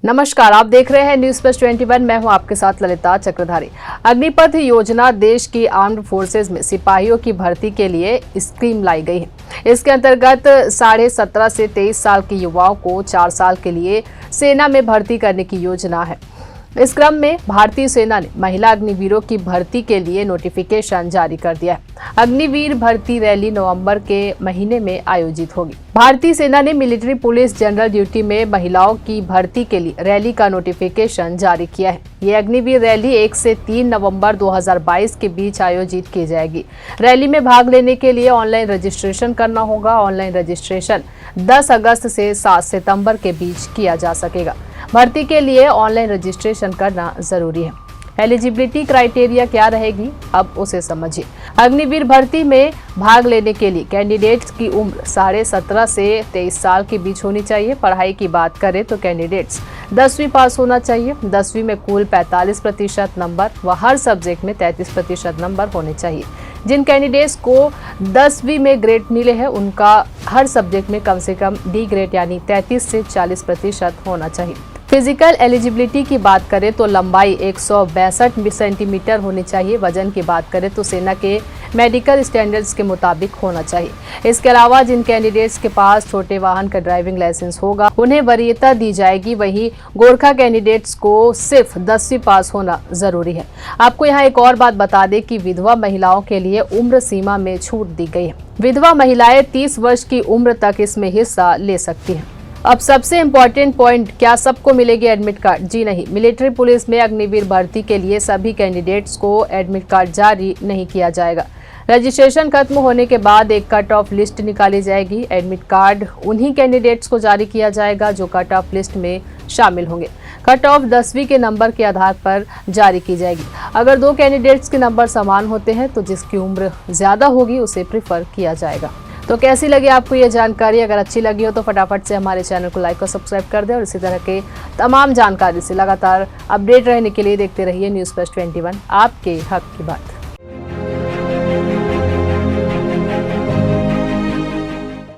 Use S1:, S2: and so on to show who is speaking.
S1: नमस्कार, आप देख रहे हैं न्यूज प्लस 21। मैं हूं आपके साथ ललिता चक्रधारी। अग्निपथ योजना देश की आर्म्ड फोर्सेज में सिपाहियों की भर्ती के लिए स्कीम लाई गई है। इसके अंतर्गत 17.5 से 23 साल के युवाओं को 4 साल के लिए सेना में भर्ती करने की योजना है। इस क्रम में भारतीय सेना ने महिला अग्निवीरों की भर्ती के लिए नोटिफिकेशन जारी कर दिया है। अग्निवीर भर्ती रैली नवंबर के महीने में आयोजित होगी। भारतीय सेना ने मिलिट्री पुलिस जनरल ड्यूटी में महिलाओं की भर्ती के लिए रैली का नोटिफिकेशन जारी किया है। ये अग्निवीर रैली 1 से 3 नवंबर 2022 के बीच आयोजित की जाएगी। रैली में भाग लेने के लिए ऑनलाइन रजिस्ट्रेशन करना होगा। ऑनलाइन रजिस्ट्रेशन 10 अगस्त से 7 सितंबर के बीच किया जा सकेगा। भर्ती के लिए ऑनलाइन रजिस्ट्रेशन करना जरूरी है। एलिजिबिलिटी क्राइटेरिया क्या रहेगी, अब उसे समझिए। अग्निवीर भर्ती में भाग लेने के लिए कैंडिडेट्स की उम्र 17.5 से 23 साल के बीच होनी चाहिए। पढ़ाई की बात करें तो कैंडिडेट्स 10वीं पास होना चाहिए। 10वीं में कुल 45% नंबर व हर सब्जेक्ट में 33% नंबर होने चाहिए। जिन कैंडिडेट्स को 10वीं में ग्रेड मिले हैं उनका हर सब्जेक्ट में कम से कम डी ग्रेड यानी 33 से 40% होना चाहिए। फिजिकल एलिजिबिलिटी की बात करें तो लंबाई 162 सेंटीमीटर होनी चाहिए। वजन की बात करें तो सेना के मेडिकल स्टैंडर्ड्स के मुताबिक होना चाहिए। इसके अलावा जिन कैंडिडेट्स के पास छोटे वाहन का ड्राइविंग लाइसेंस होगा उन्हें वरीयता दी जाएगी। वहीं गोरखा कैंडिडेट्स को सिर्फ 10वीं पास होना जरूरी है। आपको यहाँ एक और बात बता दें कि विधवा महिलाओं के लिए उम्र सीमा में छूट दी गई है। विधवा महिलाएं 30 वर्ष की उम्र तक इसमें हिस्सा ले सकती हैं। अब सबसे इम्पोर्टेंट पॉइंट, क्या सबको मिलेगी एडमिट कार्ड? जी नहीं। मिलिट्री पुलिस में अग्निवीर भर्ती के लिए सभी कैंडिडेट्स को एडमिट कार्ड जारी नहीं किया जाएगा। रजिस्ट्रेशन खत्म होने के बाद एक कट ऑफ लिस्ट निकाली जाएगी। एडमिट कार्ड उन्हीं कैंडिडेट्स को जारी किया जाएगा जो कट ऑफ लिस्ट में शामिल होंगे। कट ऑफ 10वीं के नंबर के आधार पर जारी की जाएगी। अगर 2 कैंडिडेट्स के नंबर समान होते हैं तो जिसकी उम्र ज्यादा होगी उसे प्रिफर किया जाएगा। तो कैसी लगी आपको ये जानकारी? अगर अच्छी लगी हो तो फटाफट से हमारे चैनल को लाइक और सब्सक्राइब कर दें और इसी तरह के तमाम जानकारी से लगातार अपडेट रहने के लिए देखते रहिए न्यूज़ प्लस 21, आपके हक की बात।